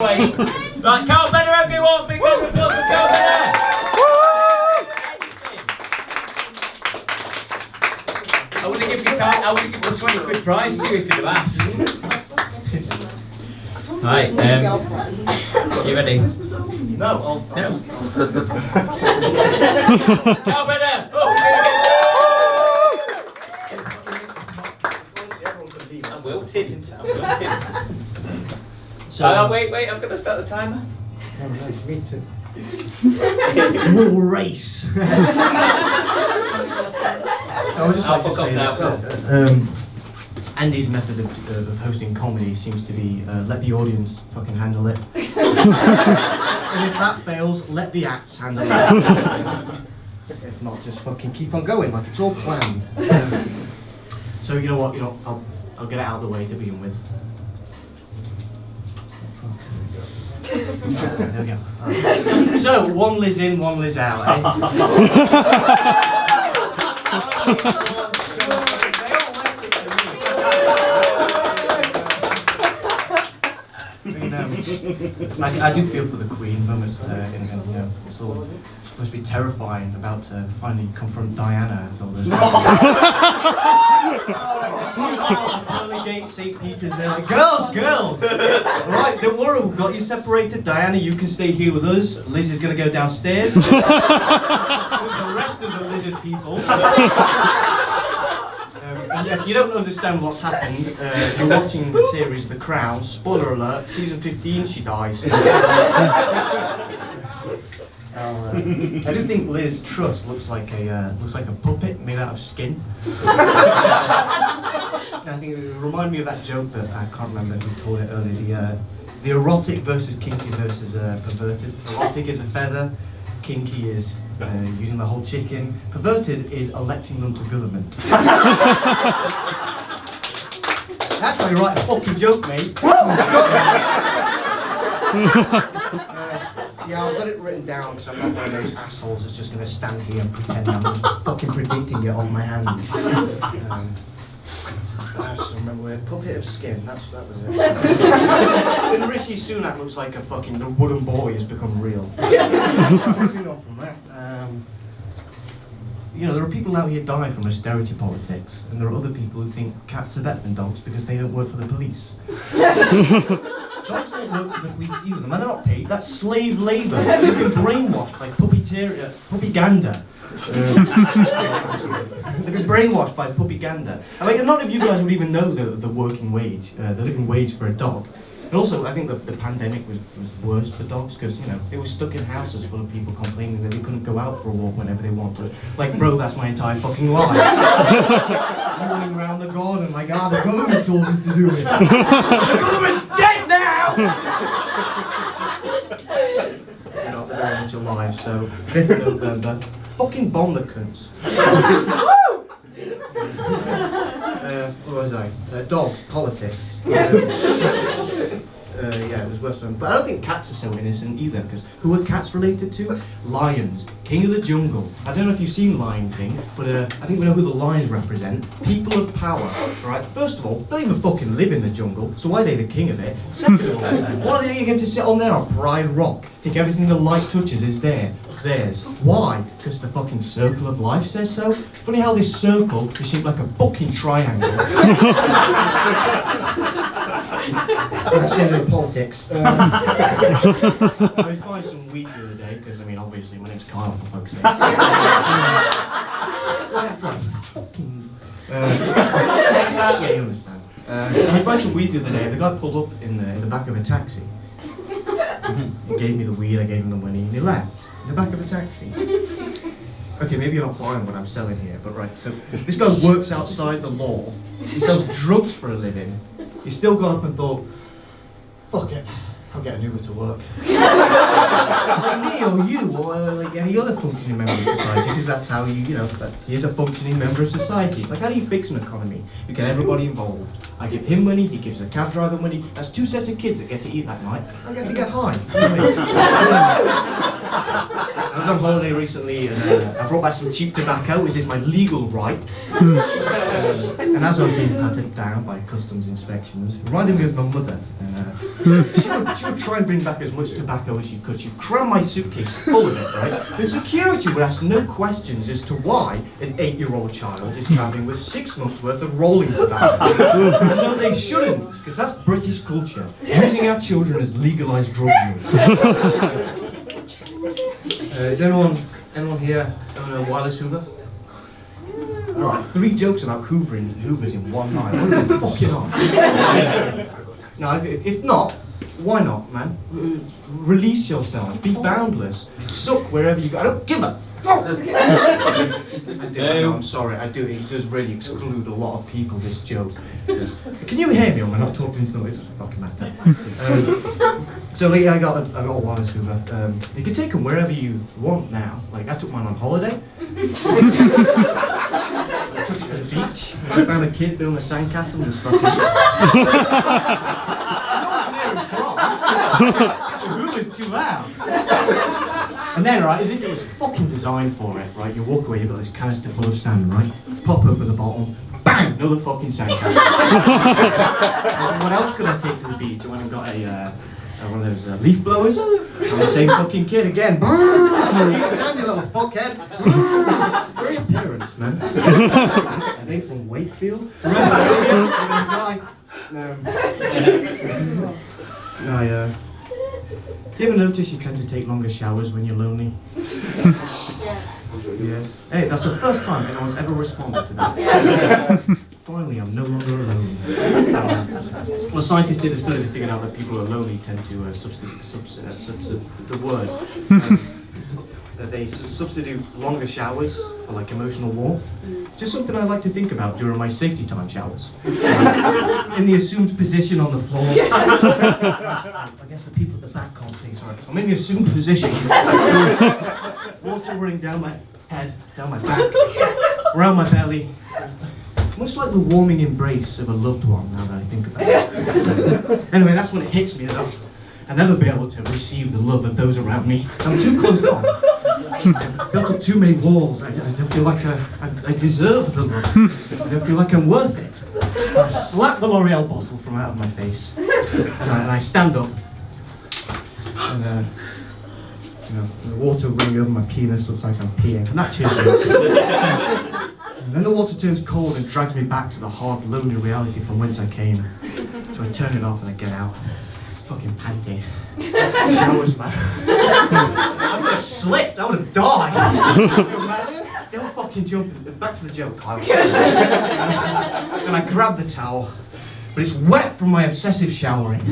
Right, Carl Benner, everyone! Big round of applause for Carl Benner! I would have given you a 20 quid prize to you if you'd have asked. Right, you ready? No. No. Carl Benner! Oh, I'm wilted. So, wait, I'm going to start the timer. Me too. We'll race. I would just like to say that Andy's method of hosting comedy seems to be let the audience fucking handle it. And if that fails, let the acts handle it. If not, just fucking keep on going like it's all planned. So you know what? I'll get it out of the way to begin with. There we go. Right. So, one Liz in, one Liz out, I do feel for the Queen moments it's all supposed to be terrifying about to finally confront Diana and all those Pearly Gate, St. Peter's, girls! Right, don't worry, we've got you separated. Diana, you can stay here with us. Liz is going to go downstairs with the rest of the lizard people. And yeah, if you don't understand what's happened, you're watching the series The Crown. Spoiler alert, season 15, she dies. I do think Liz Truss looks like a puppet made out of skin. And I think it reminded me of that joke that I can't remember who told it earlier. The erotic versus kinky versus perverted. Erotic is a feather, kinky is using the whole chicken. Perverted is electing them to government. That's how you write a fucking joke, mate. Yeah, I've got it written down because I'm not one of those assholes that's just going to stand here and pretend I'm fucking predicting it off my hand. I just remember a puppet of skin, that was it. And Rishi Sunak looks like a fucking, the wooden boy has become real. Moving on from that. There are people out here dying from austerity politics, and there are other people who think cats are better than dogs because they don't work for the police. Dogs don't work for the police either, man, they're not paid, that's slave labour. They've been brainwashed by puppy-gander. They've been brainwashed by puppy-gander. I mean, none of you guys would even know the working wage, the living wage for a dog. And also, I think the pandemic was worse for dogs because, they were stuck in houses full of people complaining that they couldn't go out for a walk whenever they wanted. Like, bro, that's my entire fucking life. Running around the garden like, the government told me to do it. The government's dead now! They're not very much alive, so 5th of November, fucking bomb the cunts. What was I? Dogs, politics. Yeah, it was worth something. But I don't think cats are so innocent either, because who are cats related to? Lions, King of the Jungle. I don't know if you've seen Lion King, but I think we know who the lions represent. People of power, right? First of all, they don't even fucking live in the jungle, so why are they the king of it? Second of all, why are they going to sit on there on Pride Rock? Think everything the light touches is theirs. Why? Because the fucking circle of life says so? Funny how this circle is shaped like a fucking triangle. That's the end of politics. I was buying some weed the other day, because, obviously, my name's Kyle, for fuck's sake. Yeah, you understand. I was buying some weed the other day, the guy pulled up in the back of a taxi. He gave me the weed, I gave him the money, and he left. In the back of a taxi. Okay, maybe you're not buying what I'm selling here, but right, so this guy works outside the law, he sells drugs for a living, he still got up and thought, fuck it, I'll get an Uber to work. Like me or you, or like any other functioning member of society, because that's how he is a functioning member of society. Like, how do you fix an economy? You get everybody involved. I give him money, he gives the cab driver money, that's 2 sets of kids that get to eat that night, I get to get high. I was on holiday recently and I brought back some cheap tobacco, which is my legal right. And as I was being patted down by customs inspections, it reminded me of my mother. She would try and bring back as much tobacco as she could. She'd cram my suitcase full of it, right? And security would ask no questions as to why an 8-year-old child is travelling with 6 months' worth of rolling tobacco. And no, they shouldn't, because that's British culture. Using our children as legalised drug use. Is anyone here know Wireless Hoover? Alright, 3 jokes about Hoovers in one night. What are you fucking on? No, if not, why not, man? Release yourself, be boundless, suck wherever you go. I don't give a fuck! I do, no, I'm sorry, I do. It does really exclude a lot of people, this joke. Can you hear me, or am I not talking into them? It doesn't fucking matter. So yeah, I got a Wireless Hoover. You can take them wherever you want now. Like, I took mine on holiday. I took it to the beach. I found a kid building a sandcastle and just fucking... The Hoover's too loud. And then, right, as if it was fucking designed for it, right, you walk away, you've got this canister full of sand, right, pop open the bottom, bang, another fucking sandcastle. What else could I take to the beach? I went and got one of those leaf blowers, and the same fucking kid again. You sandy little fuckhead. Great appearance, man. Are they from Wakefield? Do you ever notice you tend to take longer showers when you're lonely? Yes. Hey, that's the first time anyone's ever responded to that. Finally, I'm no longer alone. Well, scientists did a study that figured out that people who are lonely tend to substitute longer showers for like emotional warmth. Just something I like to think about during my safety time showers. In the assumed position on the floor. I guess the people at the back can't see, sorry. I'm in the assumed position. Water running down my head, down my back, around my belly. Much like the warming embrace of a loved one, now that I think about it. Anyway, that's when it hits me that I'll never be able to receive the love of those around me. I'm too closed off. I've built up too many walls. I don't feel like I deserve the love. I don't feel like I'm worth it. I slap the L'Oreal bottle from out of my face. And I stand up. And the water running over my penis looks like I'm peeing. And that cheers me up. And then the water turns cold and drags me back to the hard, lonely reality from whence I came. So I turn it off and I get out. Fucking panting. Showers, man. I would have slipped, I would have died. Don't fucking jump. Back to the joke, Kyle. And I grab the towel, but it's wet from my obsessive showering.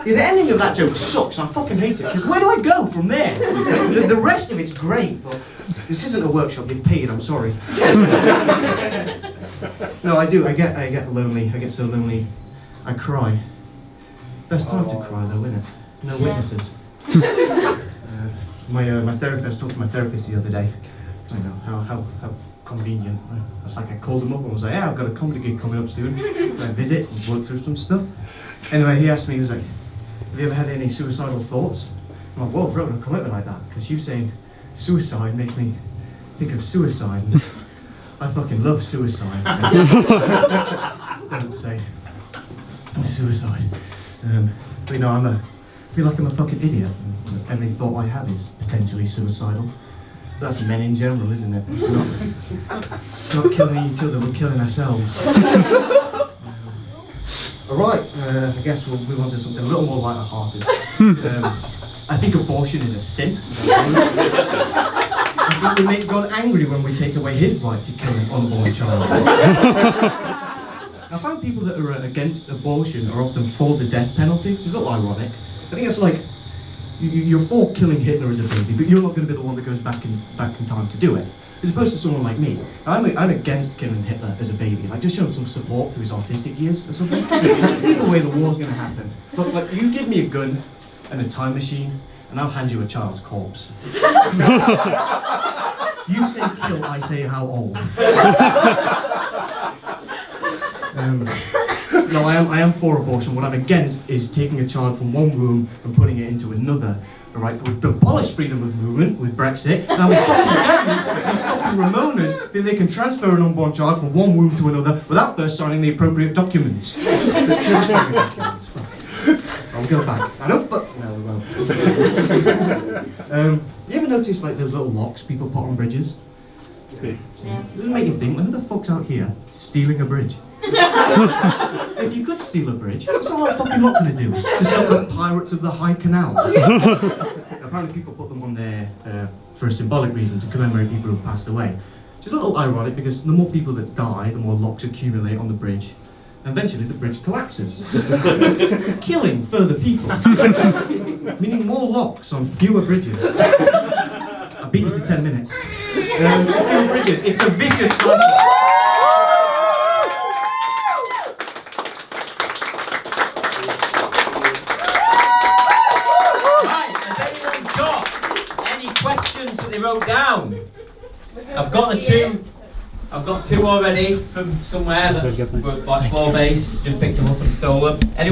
The ending of that joke sucks, and I fucking hate it. Because where do I go from there? The rest of it's great, but this isn't a workshop. You've paid. I'm sorry. No, I do. I get lonely. I get so lonely. I cry. Best time to cry though, isn't it? No witnesses. My therapist, I was talking to my therapist the other day. I know, how convenient. It's like I called him up and was like, yeah, I've got a comedy gig coming up soon. I visit and work through some stuff. Anyway, he asked me, he was like, have you ever had any suicidal thoughts? I'm like, whoa bro, don't come at me like that. Because you saying suicide makes me think of suicide. And I fucking love suicide. So don't say suicide. But you know, I feel like I'm a fucking idiot. And every thought I have is potentially suicidal. That's men in general, isn't it? We're not killing each other, we're killing ourselves. Alright, I guess we'll move on to something a little more lighter-hearted. I think abortion is a sin. I think we make God angry when we take away his right to kill an unborn child. I find people that are against abortion are often for the death penalty, which is a little ironic. I think it's like, you're for killing Hitler as a baby, but you're not going to be the one that goes back in time to do it. As opposed to someone like me. I'm against killing Hitler as a baby. Like, just show him some support through his autistic years or something. Either way, the war's going to happen. But like, you give me a gun and a time machine, and I'll hand you a child's corpse. You say kill, I say how old. No, I am for abortion. What I'm against is taking a child from one womb and putting it into another. All right, we've abolished freedom of movement with Brexit. Now we're fucking down these fucking Ramonas that they can transfer an unborn child from one womb to another without first signing the appropriate documents. I'll go back. I don't, but no, we won't. You ever notice like those little locks people put on bridges? Yeah. Doesn't make you think, like, who the fuck's out here stealing a bridge? If you could steal a bridge, what's a lot fucking lock gonna do? Just like the Pirates of the High Canal. Apparently people put them on there for a symbolic reason, to commemorate people who have passed away. Which is a little ironic because the more people that die, the more locks accumulate on the bridge. And eventually the bridge collapses, killing further people. Meaning more locks on fewer bridges. I beat you to 10 minutes. Fewer bridges. It's a vicious cycle. Questions that they wrote down. I've got two already from somewhere that were like floor based. Just picked them up and stole them. Anyone?